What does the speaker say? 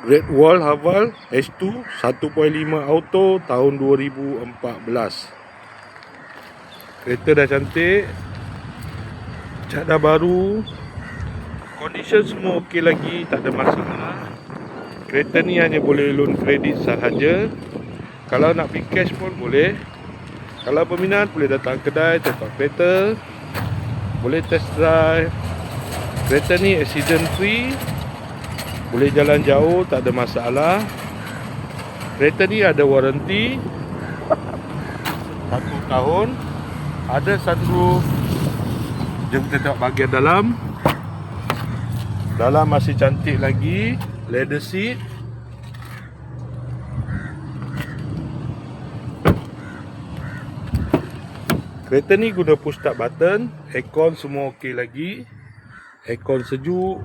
Great Wall Haval H2 1.5 auto tahun 2014. Kereta dah cantik, cat dah baru, condition semua okey lagi, tak ada masalah. Kereta ni hanya boleh loan kredit sahaja. Kalau nak beli cash pun boleh. Kalau berminat boleh datang kedai tempat kereta, boleh test drive. Kereta ni accident free, boleh jalan jauh, tak ada masalah. Kereta ni ada waranti 1 tahun. Ada sunroof. Jom kita tengok bahagian dalam. Dalam masih cantik lagi. Leather seat. Kereta ni guna push start button. Aircon semua okey lagi. Aircon sejuk.